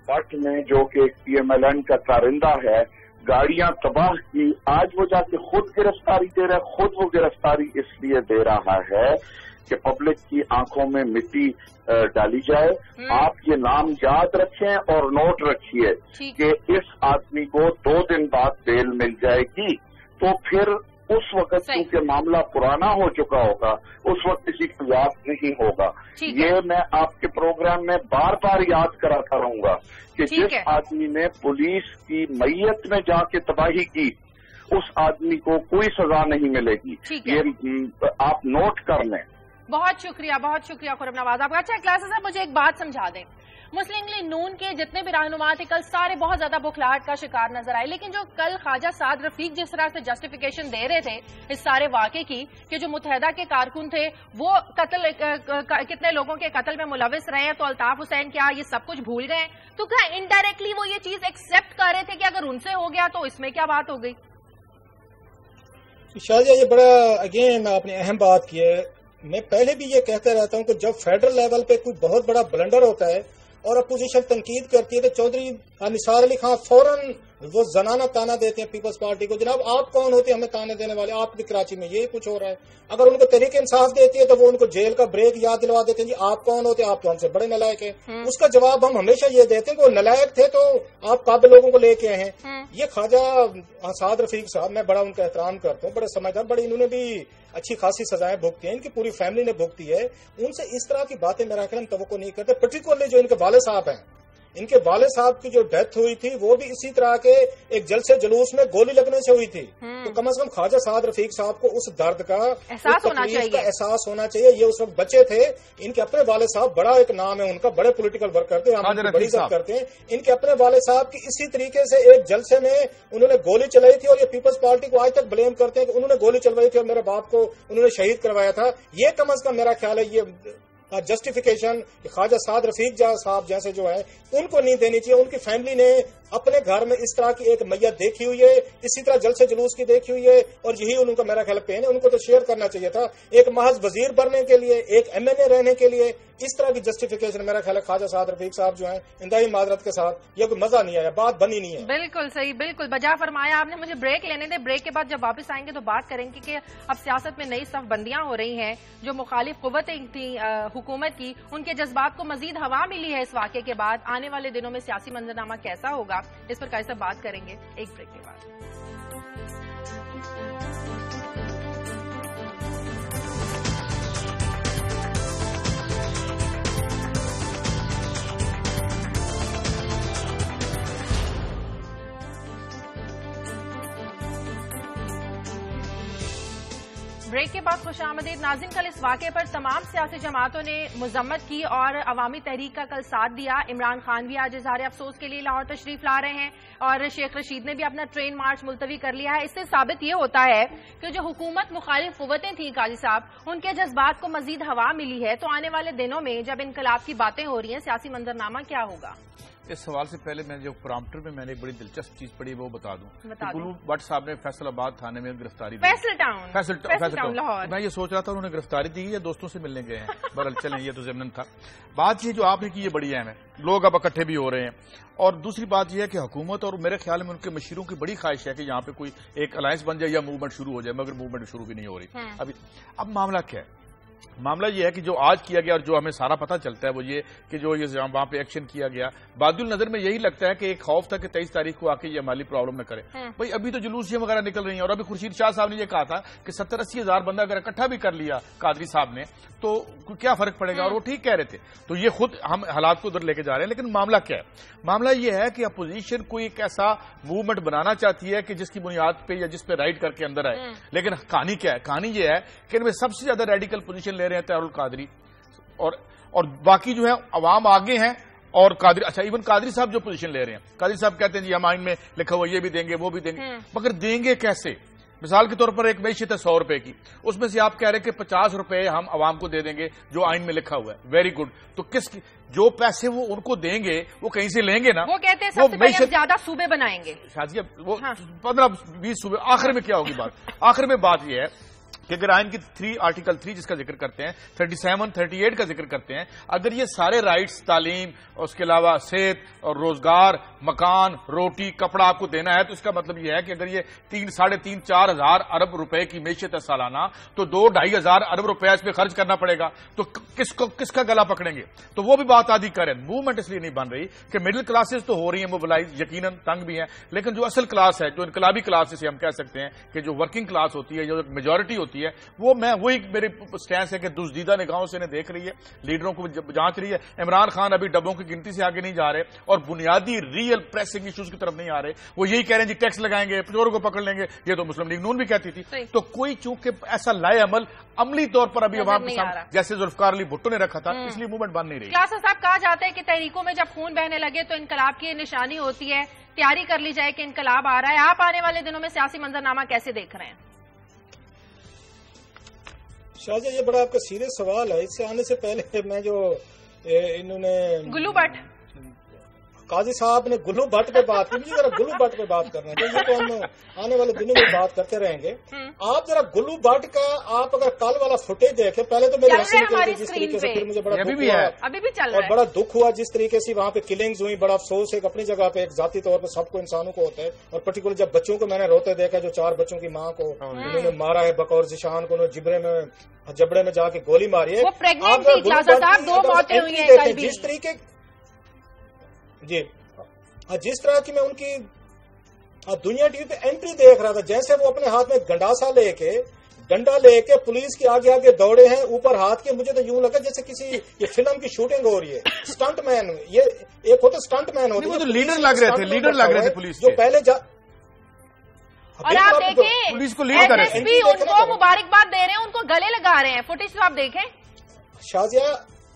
पट में, जो कि PMLN का कारिंदा है, गाड़ियां तबाह की, आज वो जाके खुद गिरफ्तारी दे रहा है। खुद वो गिरफ्तारी इसलिए दे रहा है कि पब्लिक की आंखों में मिट्टी डाली जाए। आप ये नाम याद रखें और नोट रखिए कि इस आदमी को 2 दिन बाद बेल मिल जाएगी, तो फिर उस वक्त क्योंकि मामला पुराना हो चुका होगा, उस वक्त किसी को याद नहीं होगा। ये मैं आपके प्रोग्राम में बार बार याद कराता रहूंगा कि जिस आदमी ने पुलिस की मैयत में जाके तबाही की, उस आदमी को कोई सजा नहीं मिलेगी। ये आप नोट कर लें। बहुत शुक्रिया खुर्रम नवाज आपका। अच्छा क्लासेस साहब, मुझे एक बात समझा दें, मुस्लिम लीग नून के जितने भी रहनुमा थे कल सारे बहुत ज्यादा बुखलाहट का शिकार नजर आए, लेकिन जो कल ख्वाजा साद रफीक जिस तरह से जस्टिफिकेशन दे रहे थे इस सारे वाकये की कि जो मुत्तहिदा के कारकुन थे वो कत्ल कितने लोगों के कत्ल में मुलविस रहे हैं, तो अल्ताफ हुसैन क्या ये सब कुछ भूल गए? तो क्या इनडायरेक्टली वो ये चीज एक्सेप्ट कर रहे थे कि अगर उनसे हो गया तो इसमें क्या बात हो गई? शाजिया, ये बड़ा अगेन आपने अहम बात की है। मैं पहले भी ये कहता रहता हूं कि जब फेडरल लेवल पे कोई बहुत बड़ा ब्लंडर होता है और अपोजिशन तनकीद करती है, तो चौधरी निसार अली खान फौरन वो जनाना ताना देते हैं पीपल्स पार्टी को, जनाब आप कौन होते हैं हमें ताने देने वाले, आप भी कराची में यही कुछ हो रहा है। अगर उनको तहरीक इंसाफ देती है तो वो उनको जेल का ब्रेक याद दिलवा देते हैं, जी आप कौन होते हैं, आप तो हमसे बड़े नलायक हैं। उसका जवाब हम हमेशा ये देते हैं कि वो नलायक थे तो आप काबिल लोगों को लेके आए हैं। ये ख्वाजा आसाद रफीक साहब, मैं बड़ा उनका एहतराम करता हूँ, बड़े समझदार, बड़ी इन्होंने भी अच्छी खासी सजाएं भुगती हैं, इनकी पूरी फैमिली ने भुगती है। उनसे इस तरह की बातें मेरा ख्याल हम तवक्को नहीं करते, पर्टिकुलरली जो इनके वाले साहब हैं। इनके वाले साहब की जो डेथ हुई थी वो भी इसी तरह के एक जलसे जुलूस में गोली लगने से हुई थी। तो कम से कम ख्वाजा साद रफीक साहब को उस दर्द का एहसास होना चाहिए। ये उस वक्त बच्चे थे, इनके अपने वाले साहब, बड़ा एक नाम है उनका, बड़े पॉलिटिकल वर्क करते हैं, हम उनकी बड़ी इज्जत करते हैं। इनके अपने वाले साहब की इसी तरीके से एक जलसे में उन्होंने गोली चलाई थी और ये पीपल्स पार्टी को आज तक ब्लेम करते हैं कि उन्होंने गोली चलवाई थी और मेरे बाप को उन्होंने शहीद करवाया था। ये कम से कम मेरा ख्याल है ये जस्टिफिकेशन ख्वाजा साद रफीक साहब जैसे जो है उनको नहीं देनी चाहिए। उनकी फैमिली ने अपने घर में इस तरह की एक मैयत देखी हुई है, इसी तरह जलसे जुलूस की देखी हुई है और यही उनका मेरा ख्याल पेन है। उनको तो शेयर करना चाहिए था। एक महज वजीर बनने के लिए, एक MNA रहने के लिए इस तरह की जस्टिफिकेशन मेरा ख्याल है ख्वाजा साद रफीक साहब जो है इंतहाई माजरत के साथ ये कोई मजा नहीं आया, बात बनी नहीं है। बिल्कुल सही, बिल्कुल बजा फरमाया आपने। मुझे ब्रेक लेने दे, ब्रेक के बाद जब वापस आएंगे तो बात करेंगे कि अब सियासत में नई सफबंदियां हो रही हैं। जो मुखालिफ कुव्वतें थी हुकूमत की, उनके जज्बात को मजीद हवा मिली है इस वाक़े के बाद। आने वाले दिनों में सियासी मंजरनामा कैसा होगा, इस पर कैसे बात करेंगे एक ब्रेक के बाद। ब्रेक के बाद खुशामदीद नाज़रीन। कल इस वाक़े पर तमाम सियासी जमातों ने मजम्मत की और अवामी तहरीक का कल साथ दिया। इमरान खान भी आज इजहार अफसोस के लिए लाहौर तशरीफ ला रहे हैं और शेख रशीद ने भी अपना ट्रेन मार्च मुलतवी कर लिया है। इससे साबित ये होता है कि जो हुकूमत मुखालिफ कुव्वतें थी काजी साहब, उनके जज्बात को मजीद हवा मिली है। तो आने वाले दिनों में जब इनकलाब की बातें हो रही हैं, सियासी मंजरनामा क्या होगा? इस सवाल से पहले मैं जो प्रॉम्प्टर में मैंने एक बड़ी दिलचस्प चीज पढ़ी वो बता दूं। गुलू भट्ट साहब ने फैसलाबाद थाने में गिरफ्तारी दी। फैसल टाउन लाहौर। मैं ये सोच रहा था उन्होंने गिरफ्तारी दी या दोस्तों से मिलने गए हैं, बहरहाल चलें, ये तो ज़िम्नन था। बात ये जो आपने की ये बड़ी अहम है, लोग अब इकट्ठे भी हो रहे हैं। और दूसरी बात यह है कि हुकूमत और मेरे ख्याल में उनके मशीरों की बड़ी ख्वाहिश है कि यहाँ पे कोई एक अलायंस बन जाए या मूवमेंट शुरू हो जाए, मगर मूवमेंट शुरू भी नहीं हो रही अभी। अब मामला क्या है? मामला ये है कि जो आज किया गया और जो हमें सारा पता चलता है वो ये कि जो ये वहां पे एक्शन किया गया, बादुल नजर में यही लगता है कि एक खौफ था कि 23 तारीख को आके ये माली प्रॉब्लम न करे। भाई अभी तो जुलूसियां वगैरह निकल रही हैं और अभी खुर्शीद शाह साहब ने ये कहा था कि 70-80 हजार बंदा अगर इकट्ठा भी कर लिया कादरी साहब ने तो क्या फर्क पड़ेगा, और वो ठीक कह रहे थे। तो ये खुद हम हालात को उधर लेके जा रहे हैं। लेकिन मामला क्या है? मामला ये है कि अपोजिशन कोई एक ऐसा मूवमेंट बनाना चाहती है कि जिसकी बुनियाद पे या जिस पे राइड करके अंदर आए। लेकिन कहानी क्या है? कहानी ये है कि इनमें सबसे ज्यादा रेडिकल पोजीशन ले रहे हैं तैयारुल कादरी और बाकी जो है अवाम आगे हैं और कादरी, अच्छा इवन कादरी साहब जो पोजीशन ले रहे हैं, कादरी साहब कहते हैं जी हम आइन में लिखा हुआ ये भी देंगे वो भी देंगे, मगर देंगे कैसे? मिसाल के तौर पर एक मैशियत है 100 रुपए की, उसमें से आप कह रहे हैं कि 50 रुपए हम अवाम को दे देंगे जो आइन में लिखा हुआ है। Very good. तो किसकी जो पैसे वो उनको देंगे वो कहीं से लेंगे ना। वो कहते हैं सबसे पहले ज्यादा सूबे बनाएंगे शाजिया, वो 15-20 सूबे। आखिर में क्या होगी बात? आखिर में बात यह है कि अगर आइन की आर्टिकल 3 जिसका जिक्र करते हैं, 37, 38 का जिक्र करते हैं, अगर ये सारे राइट्स तालीम, उसके अलावा सेहत और रोजगार, मकान, रोटी, कपड़ा आपको देना है, तो इसका मतलब यह है कि अगर ये 3-4.5 हजार अरब रुपए की मैशियत है सालाना, तो 2-2.5 हजार अरब रुपया इस पे खर्च करना पड़ेगा। तो किसका गला पकड़ेंगे? तो वो भी बात आदि करें। मूवमेंट इसलिए नहीं बन रही कि मिडिल क्लासेस तो हो रही है मोबिलाइज, यकीनन तंग भी है, लेकिन जो असल क्लास है, जो इनकलाबी क्लास जिसे हम कह सकते हैं कि जो वर्किंग क्लास होती है, जो मेजोरिटी होती है, वो मैं वही मेरी स्टैंस है कि दुस्दीदा निगाहों से इन्हें देख रही है, लीडरों को जांच रही है। इमरान खान अभी डब्बों की गिनती से आगे नहीं जा रहे और बुनियादी रियल प्रेसिंग इश्यूज की तरफ नहीं आ रहे। वो यही कह रहे हैं जी टैक्स लगाएंगे, चोरों को पकड़ लेंगे, ये तो मुस्लिम लीग नून भी कहती थी। तो कोई चूंकि ऐसा लाए अमल अमली तौर पर अभी अवाम के सामने जैसे जुल्फकार अली भुट्टो ने रखा था, इसलिए मूवमेंट बन नहीं रही। क्लासा साहब, कहा जाता है कि तहरीकों में जब खून बहने लगे तो इनकलाब की निशानी होती है, तैयारी कर ली जाए कि इनकलाब आ रहा है। आप आने वाले दिनों में सियासी मंजरनामा कैसे देख रहे हैं? शाहजहां, ये बड़ा आपका सीरियस सवाल है। इससे आने से पहले मैं जो इन्होंने गुल्लू भट्ट काजी साहब ने गुल्लू भट्ट पे बात की, मुझे जरा गुल्लू भट्ट पे बात करना है, तो ये तो हम आने वाले दिनों में बात करते रहेंगे। आप जरा गुल्लू भट्ट का आप अगर कल वाला फुटेज देखें, पहले तो मेरी हंसी निकल गई जिस तरीके से, फिर मुझे बड़ा दुख हुआ, अभी भी चल रहा है, और बड़ा दुख हुआ जिस तरीके से वहाँ पे किलिंग्स हुई। बड़ा अफसोस है, अपनी जगह पे एक जाती तौर पर सबको इंसानों को होता है, और पर्टिकुलर जब बच्चों को मैंने रोते देखा, जो 4 बच्चों की माँ को उन्होंने मारा है, बकौर जिशान को उन्होंने जबड़े में जाके गोली मारी है। जिस तरीके जी जिस तरह की मैं उनकी दुनिया टीवी पे एंट्री देख रहा था, जैसे वो अपने हाथ में डंडा लेके पुलिस के आगे आगे दौड़े हैं ऊपर हाथ के, मुझे तो यूं लगा जैसे किसी ये फिल्म की शूटिंग हो रही है। स्टंट मैन, ये एक होता स्टंट मैन होते हैं, लीडर लग रहे थे पुलिस जो पहले और आप देखें पुलिस को लीड कर रहे थे, उनको मुबारकबाद दे रहे हैं, उनको गले लगा रहे हैं। फुटेज तो आप देखें।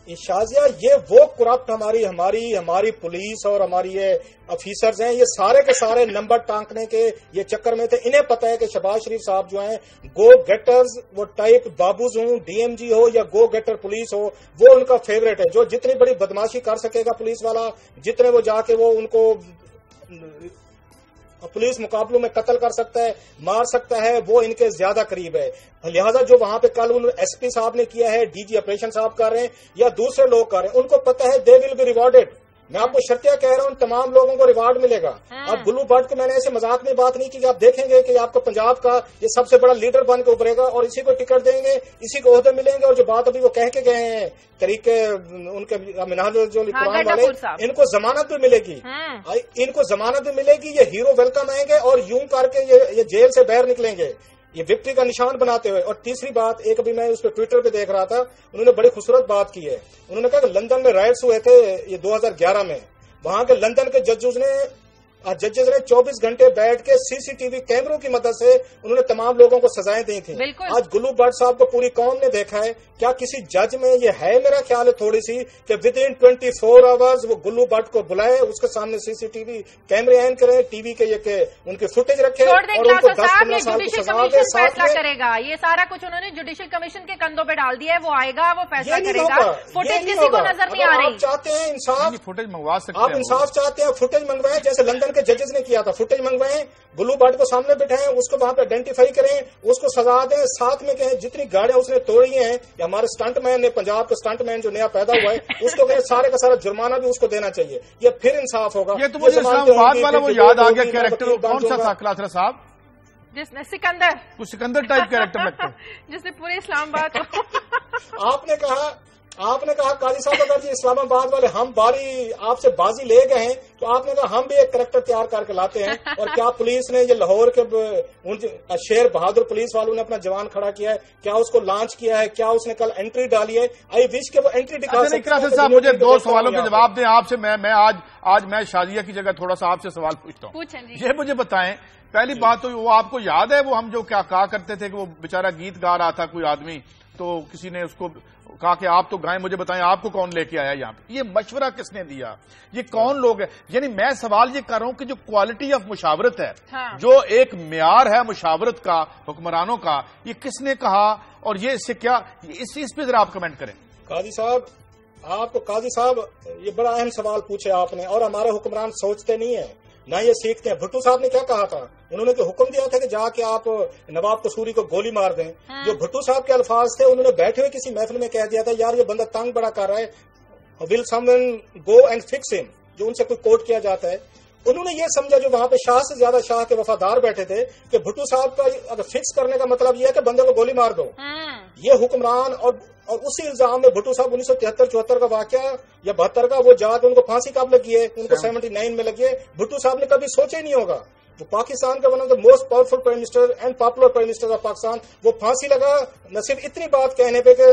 शाजिया ये वो करप्ट हमारी पुलिस और हमारी ये ऑफिसर्स हैं, ये सारे के सारे नंबर टांकने के ये चक्कर में थे। इन्हें पता है कि शहबाज शरीफ साहब जो हैं गो गेटर्स, वो टाइप बाबूज हो, डीएमजी हो या गो गेटर पुलिस हो, वो उनका फेवरेट है। जो जितनी बड़ी बदमाशी कर सकेगा पुलिस वाला, जितने वो जाके वो उनको पुलिस मुकाबलों में कत्ल कर सकता है, मार सकता है, वो इनके ज्यादा करीब है। लिहाजा जो वहां पे कल उन्होंने एसपी साहब ने किया है, डीजी ऑपरेशन साहब कर रहे हैं या दूसरे लोग कर रहे हैं, उनको पता है दे विल बी रिवॉर्डेड। मैं आपको शर्तिया कह रहा हूं, तमाम लोगों को रिवार्ड मिलेगा। अब गुल्लू भट्ट को मैंने ऐसे मजाक में बात नहीं की कि आप देखेंगे कि आपको पंजाब का ये सबसे बड़ा लीडर बन के उभरेगा और इसी को टिकट देंगे, इसी को ओहदे मिलेंगे। और जो बात अभी वो कह के गए हैं तरीके उनके मिनाज जो कुरान वाले, इनको जमानत भी मिलेगी, इनको जमानत भी मिलेगी। ये हीरो वेलकम आएंगे और यूं करके ये जेल से बाहर निकलेंगे, ये विक्ट्री का निशान बनाते हुए। और तीसरी बात, एक अभी मैं उस पर ट्विटर पे देख रहा था, उन्होंने बड़ी खूबसूरत बात की है। उन्होंने कहा कि लंदन में राइट्स हुए थे ये 2011 में, वहां के लंदन के जजेस ने 24 घंटे बैठ के सीसीटीवी कैमरों की मदद से उन्होंने तमाम लोगों को सजाएं दी थी। आज गुल्लू भट्ट साहब को पूरी कौम ने देखा है। क्या किसी जज में ये है, मेरा ख्याल है थोड़ी सी, कि विद इन 24 आवर्स वो गुल्लू भट्ट को बुलाए, उसके सामने सीसीटीवी कैमरे ऑन करें, टीवी के ये उनके फुटेज रखे और उनको 10-15 साल की सजा दे। फैसला करेगा, ये सारा कुछ उन्होंने जुडिशियल कमीशन के कंधों पे डाल दिया है, वो आएगा, वो फैसला करेगा। फुटेज किसी को नजर नहीं आ रही। आप चाहते हैं इंसाफ, फुटेज मंगवा सकते हैं, आप इंसाफ चाहते हैं, फुटेज मंगवाएं, जैसे लंदन के जजेस ने किया था। फुटेज मंगवाएं, गुल्लू भट्ट को सामने बिठाएं, उसको वहां पे आइडेंटिफाई करें, उसको सजा दें। साथ में कहें जितनी गाड़ियां उसने तोड़ी हैं, या हमारे स्टंटमैन ने, पंजाब का स्टंटमैन जो नया पैदा हुआ है, उसको कहें सारे का सारा जुर्माना भी उसको देना चाहिए। ये फिर इंसाफ होगा। ये तो मुझे इस्लामाबाद वाला वो याद आ गया कैरेक्टर, कौन सा था क्लासरा साहब, जिसने सिकंदर, कुछ सिकंदर टाइप कैरेक्टर लगता है, जिसने पूरे इस्लामाबाद को आपने कहा काजी साहब अगर जी इस्लामाबाद वाले हम बारी आपसे बाजी ले गए हैं, तो आपने कहा हम भी एक कैरेक्टर तैयार करके लाते हैं। और क्या पुलिस ने ये लाहौर के शेर बहादुर पुलिस वालों ने अपना जवान खड़ा किया है, क्या उसको लॉन्च किया है, क्या उसने कल एंट्री डाली है? आई विश के वो एंट्री दिखा सके। साहब मुझे 2 सवालों के जवाब दें आपसे। मैं आज मैं शाजिया की जगह थोड़ा सा आपसे सवाल पूछता हूँ। ये मुझे बताएं, पहली बात तो वो आपको याद है वो हम जो क्या कहा करते थे कि वो बेचारा गीत गा रहा था कोई आदमी, तो किसी ने उसको कहा कि आप तो गाएं, मुझे बताएं आपको कौन लेके आया यहाँ पे, ये मशवरा किसने दिया, ये कौन लोग है? यानी मैं सवाल ये कर रहा हूं कि जो क्वालिटी ऑफ मुशावरत है, जो एक म्यार है मुशावरत का हुक्मरानों का, ये किसने कहा और ये इससे क्या, इस पे जरा आप कमेंट करें। काजी साहब ये बड़ा अहम सवाल पूछे आपने, और हमारे हुक्मरान सोचते नहीं है ना ये सीखते हैं। भुट्टो साहब ने क्या कहा था, उन्होंने तो हुक्म दिया था कि जाके आप नवाब कसूरी को गोली मार दें। जो भुट्टो साहब के अल्फाज थे, उन्होंने बैठे हुए किसी महफिल में कह दिया था, यार ये बंदा तंग बड़ा कर रहा है, will someone go and fix him, जो उनसे कोई कोट किया जाता है। उन्होंने ये समझा, जो वहां पे शाह से ज्यादा शाह के वफादार बैठे थे, कि भुट्टो साहब का अगर फिक्स करने का मतलब ये है कि बंदे को गोली मार दो। ये हुक्मरान और उसी इल्जाम में भुट्टो साहब 1973-74 का वाकया या 72 का वो जात, उनको फांसी कब लगी है? उनको 79 में लगी है। भुट्टो साहब ने कभी सोचा ही नहीं होगा, वो पाकिस्तान का one of the most powerful prime minister and popular prime minister of Pakistan, वो फांसी लगा न सिर्फ इतनी बात कहने पे कि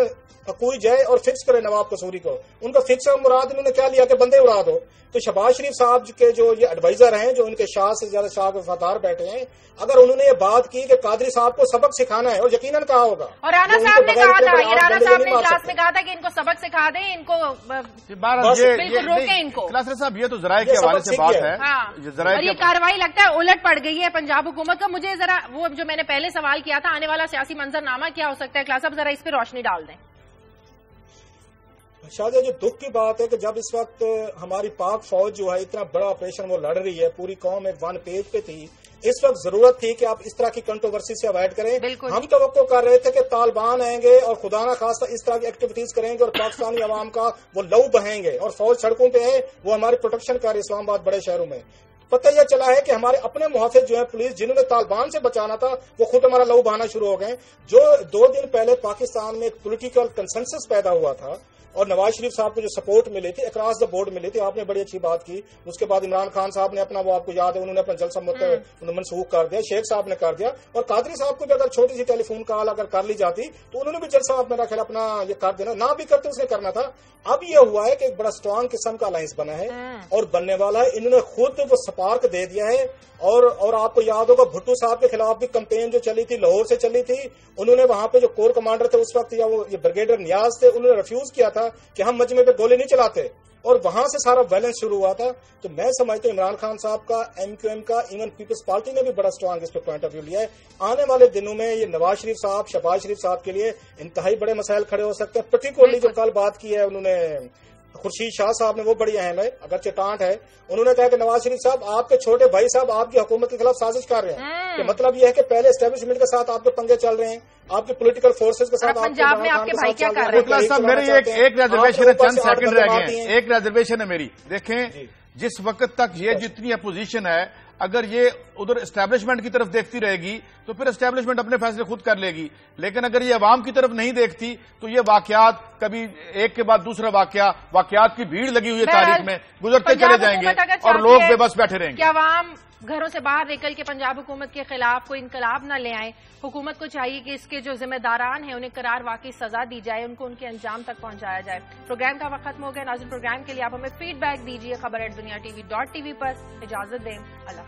कोई जाए और फिक्स करे नवाब कसूरी को। उनका फिक्स मुराद इन्होंने क्या लिया कि बंदे उड़ा दो। तो शहबाज शरीफ साहब के जो ये एडवाइजर हैं, जो उनके शाह से ज्यादा शाह के वफादार बैठे हैं, अगर उन्होंने ये बात की कि कादरी साहब को सबक सिखाना है, और यकीनन कहा होगा, और राणा साहब ने कहा था, राणा साहब ने क्लास में कहा था कि इनको सबक सिखा दें, इनको बिल्कुल रोके इनको। क्लास साहब ये तो जराये के हवाले से बात है, और ये कार्रवाई लगता है उलट पड़ गई है पंजाब हुकूमत का। मुझे जरा वो जो मैंने पहले सवाल किया था, आने वाला सियासी मंजरनामा क्या हो सकता है, क्लास साहब जरा इस पर रोशनी डाल दें। शाहजहां जी, दुख की बात है कि जब इस वक्त हमारी पाक फौज जो है इतना बड़ा ऑपरेशन वो लड़ रही है, पूरी कौम एक वन पेज पे थी, इस वक्त जरूरत थी कि आप इस तरह की कंट्रोवर्सी से अवॉइड करें। हम तवक्को कर रहे थे कि तालिबान आएंगे और खुदा ना खास्ता इस तरह की एक्टिविटीज करेंगे और पाकिस्तानी अवाम का वो लहू बहेंगे और फौज सड़कों पे है, वो हमारी प्रोटेक्शन कर इस्लामाबाद बड़े शहरों में। पता यह चला है कि हमारे अपने मुहाफिज जो है पुलिस, जिन्होंने तालिबान से बचाना था, वो खुद हमारा लहू बहाना शुरू हो गए। जो 2 दिन पहले पाकिस्तान में एक पॉलिटिकल कंसेंसस पैदा हुआ था और नवाज शरीफ साहब को जो सपोर्ट मिली थी, अक्रॉस द बोर्ड मिली थी, आपने बड़ी अच्छी बात की। उसके बाद इमरान खान साहब ने अपना, वो आपको याद है, उन्होंने अपना जलसा मनसूख कर दिया, शेख साहब ने कर दिया, और कादरी साहब को भी अगर छोटी सी टेलीफोन कॉल अगर कर ली जाती तो उन्होंने भी जलसा मेरा ख्याल अपना ये कर देना, ना भी करते उसने करना था। अब ये हुआ है कि एक बड़ा स्ट्रांग किस्म का अलायंस बना है और बनने वाला है। इन्होंने खुद वो स्पार्क दे दिया है। और आपको याद होगा भुट्टो साहब के खिलाफ भी कैंपेन जो चली थी, लाहौर से चली थी, उन्होंने वहां पे जो कोर कमांडर थे उस वक्त, या वो ये ब्रिगेडियर नियाज थे, उन्होंने रिफ्यूज किया था कि हम मजमे पे गोली नहीं चलाते, और वहां से सारा बैलेंस शुरू हुआ था। तो मैं समझता हूं इमरान खान साहब का, MQM का, इवन पीपल्स पार्टी ने भी बड़ा स्ट्रांग इस पर पॉइंट ऑफ व्यू लिया है। आने वाले दिनों में ये नवाज शरीफ साहब, शहबाज शरीफ साहब के लिए इंतहाई बड़े मसाइल खड़े हो सकते हैं। पर्टिकुलरली जो कल बात की है उन्होंने, खुर्शीद शाह साहब ने, वो बड़ी अहम है, अगर चटांट है। उन्होंने कहा कि नवाज शरीफ साहब आपके छोटे भाई साहब आपकी हुकूमत के खिलाफ साजिश कर रहे हैं। कि मतलब यह है कि पहले एस्टेब्लिशमेंट के साथ आपके पंगे चल रहे हैं, आपके पॉलिटिकल फोर्सेस के साथ, पंजाब में आपके भाई क्या कर रहे हैं? मेरी एक रिजर्वेशन है, चंद सेकंड रह गए हैं, एक रिजर्वेशन है मेरी। देखें, जिस वक्त तक ये जितनी अपोजिशन है, अगर ये उधर एस्टैब्लिशमेंट की तरफ देखती रहेगी तो फिर एस्टैब्लिशमेंट अपने फैसले खुद कर लेगी। लेकिन अगर ये अवाम की तरफ नहीं देखती तो ये वाकयात कभी एक के बाद दूसरा वाकयात की भीड़ लगी हुई है तारीख में, गुजरते चले जाएंगे और लोग बेबस बैठे रहेंगे। क्या अवाम घरों से बाहर निकल के पंजाब हुकूमत के खिलाफ कोई इनकलाब न ले आए? हुकूमत को चाहिए कि इसके जो जिम्मेदारान हैं उन्हें करार वाकई सजा दी जाए, उनको उनके अंजाम तक पहुंचाया जाए। प्रोग्राम का वक्त खत्म हो गया। नाज़रीन, प्रोग्राम के लिए आप हमें फीडबैक दीजिए खबर@दुनिया TV.tv पर। इजाजत दें, अल्लाह।